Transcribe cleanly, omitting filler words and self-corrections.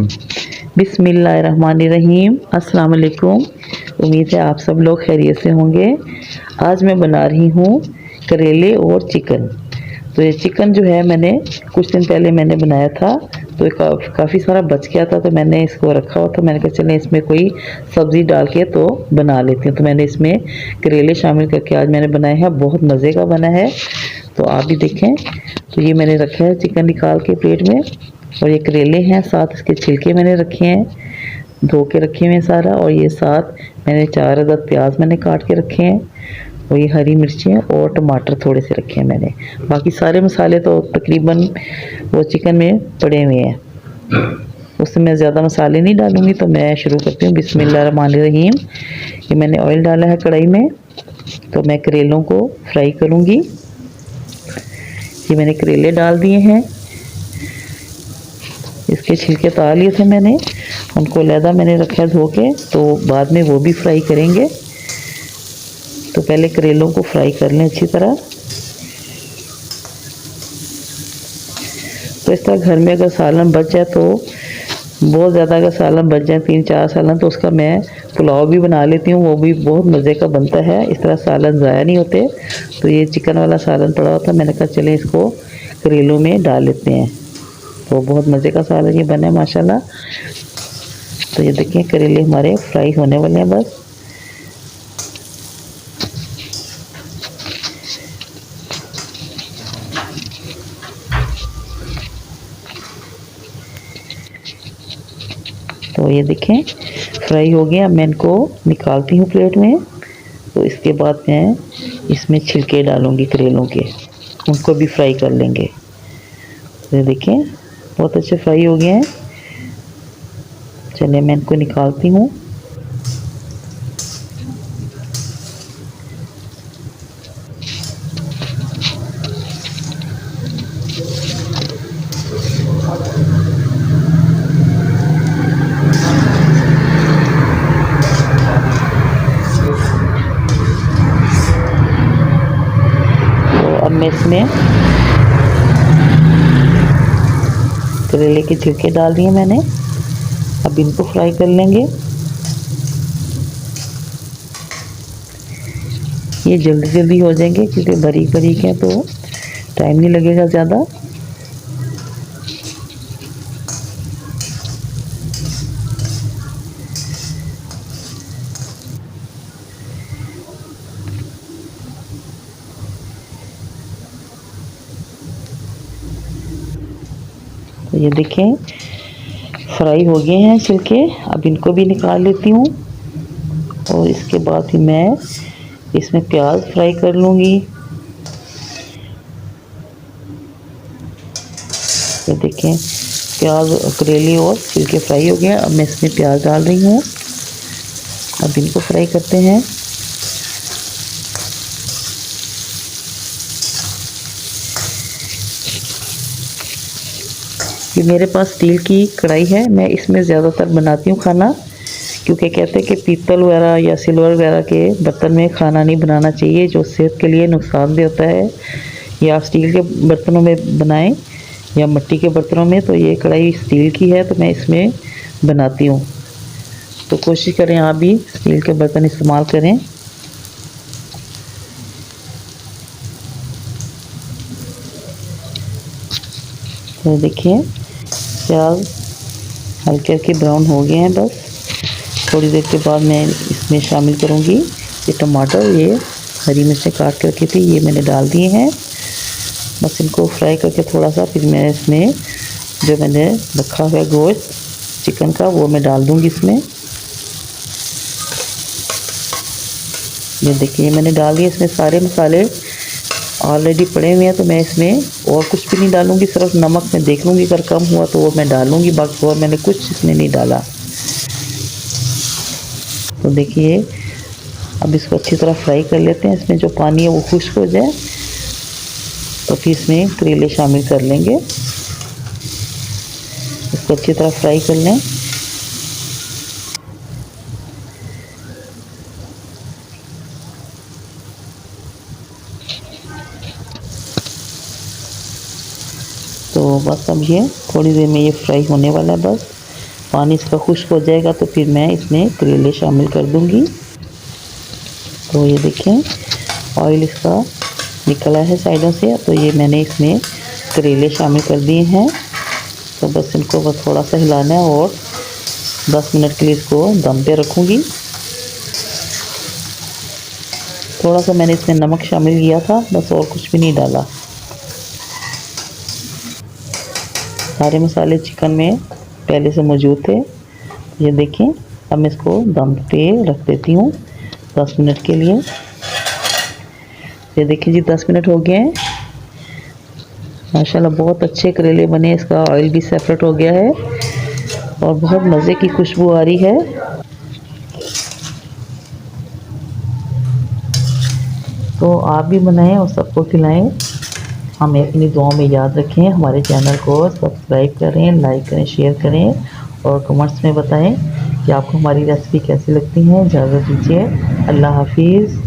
बिस्मिल्लाहिर्रहमानिर्रहीम। अस्सलाम वालेकुम। उम्मीद है आप सब लोग खैरियत से होंगे। आज मैं बना रही हूँ करेले और चिकन। तो ये चिकन जो है मैंने कुछ दिन पहले मैंने बनाया था, तो काफ़ी सारा बच गया था, तो मैंने इसको रखा हुआ था। मैंने कहा चलें इसमें कोई सब्ज़ी डाल के तो बना लेती हूँ। तो मैंने इसमें करेले शामिल करके आज मैंने बनाया है, बहुत मज़े का बना है। तो आप भी देखें। तो ये मैंने रखा है चिकन निकाल के प्लेट में, और ये करेले हैं, साथ इसके छिलके मैंने रखे हैं, धो के रखे हुए हैं सारा। और ये साथ मैंने 4 अदद प्याज मैंने काट के रखे हैं, और ये हरी मिर्चें और टमाटर थोड़े से रखे हैं मैंने। बाकी सारे मसाले तो तकरीबन वो चिकन में पड़े हुए हैं, उससे मैं ज़्यादा मसाले नहीं डालूँगी। तो मैं शुरू करती हूँ। बिस्मिल्लाहिर्रहमानिर्रहीम। ये मैंने ऑयल डाला है कढ़ाई में, तो मैं करेलों को फ्राई करूँगी। ये मैंने करेले डाल दिए हैं, इसके छिलके उतार लिए थे मैंने, उनको अलहदा मैंने रखा है धो के, तो बाद में वो भी फ्राई करेंगे। तो पहले करेलों को फ्राई कर लें अच्छी तरह। तो इस तरह घर में अगर सालन बच जाए, तो बहुत ज़्यादा अगर सालन बच जाए 3-4 सालन, तो उसका मैं पुलाव भी बना लेती हूँ, वो भी बहुत मज़े का बनता है। इस तरह सालन ज़ाया नहीं होते। तो ये चिकन वाला सालन पड़ा होता, मैंने कहा चले इसको करेलों में डाल लेते हैं। तो बहुत मज़े का सालन ये बना है माशाल्लाह। तो ये देखिए करेले हमारे फ्राई होने वाले हैं बस। तो ये देखें फ्राई हो गया। अब मैं इनको निकालती हूँ प्लेट में। तो इसके बाद मैं इसमें छिलके डालूँगी करेलों के, उनको भी फ्राई कर लेंगे। तो ये देखें बहुत अच्छे फ्राई हो गए हैं। चलिए मैं इनको निकालती हूँ। तो अब मैं इसमें करेले के छिलके डाल दिए मैंने, अब इनको फ्राई कर लेंगे। ये जल्दी जल्दी हो जाएंगे क्योंकि बारीक बारीक है, तो टाइम नहीं लगेगा ज़्यादा। तो ये देखें फ्राई हो गए हैं छिलके, अब इनको भी निकाल लेती हूँ। और इसके बाद ही मैं इसमें प्याज फ्राई कर लूँगी। ये देखें प्याज, करेले और छिलके फ्राई हो गए। अब मैं इसमें प्याज डाल रही हूँ, अब इनको फ्राई करते हैं। ये मेरे पास स्टील की कढ़ाई है, मैं इसमें ज़्यादातर बनाती हूँ खाना, क्योंकि कहते हैं कि पीतल वगैरह या सिल्वर वगैरह के बर्तन में खाना नहीं बनाना चाहिए, जो सेहत के लिए नुकसानदेह होता है। या आप स्टील के बर्तनों में बनाएं या मिट्टी के बर्तनों में। तो ये कढ़ाई स्टील की है, तो मैं इसमें बनाती हूँ। तो कोशिश करें आप भी स्टील के बर्तन इस्तेमाल करें। तो देखिए प्याज हल्के हल्के ब्राउन हो गए हैं। बस थोड़ी देर के बाद मैं इसमें शामिल करूँगी ये टमाटर, ये हरी मिर्चें काट के रखी थी, ये मैंने डाल दिए हैं। बस इनको फ्राई करके थोड़ा सा, फिर मैं इसमें जो मैंने रखा हुआ गोश्त चिकन का, वो मैं डाल दूँगी इसमें। ये देखिए मैंने डाल दिए, इसमें सारे मसाले ऑलरेडी पड़े हुए हैं, तो मैं इसमें और कुछ भी नहीं डालूँगी। सिर्फ नमक मैं देख लूँगी, अगर कम हुआ तो वो मैं डालूँगी, बाकी और मैंने कुछ इसमें नहीं डाला। तो देखिए अब इसको अच्छी तरह फ्राई कर लेते हैं। इसमें जो पानी है वो खुश्क हो जाए, तो फिर इसमें करेले शामिल कर लेंगे। इसको अच्छी तरह फ्राई कर लें। तो बस अब ये थोड़ी देर में ये फ्राई होने वाला है बस। पानी इसका खुश्क हो जाएगा तो फिर मैं इसमें करेले शामिल कर दूंगी। तो ये देखें ऑयल इसका निकला है साइडों से, तो ये मैंने इसमें करेले शामिल कर दिए हैं। तो बस इनको बस थोड़ा सा हिलाना है और 10 मिनट के लिए इसको दम पे रखूँगी। थोड़ा सा मैंने इसमें नमक शामिल किया था, बस और कुछ भी नहीं डाला। सारे मसाले चिकन में पहले से मौजूद थे। ये देखें, अब मैं इसको दम पे रख देती हूँ 10 मिनट के लिए। ये देखिए जी 10 मिनट हो गए हैं। माशाल्लाह बहुत अच्छे करेले बने, इसका ऑयल भी सेपरेट हो गया है और बहुत मज़े की खुशबू आ रही है। तो आप भी बनाएं और सबको खिलाएं। हमें अपनी दुआओं में याद रखें। हमारे चैनल को सब्सक्राइब करें, लाइक करें, शेयर करें और कमेंट्स में बताएं कि आपको हमारी रेसिपी कैसी लगती है। इजाज़त दीजिए, अल्लाह हाफिज़।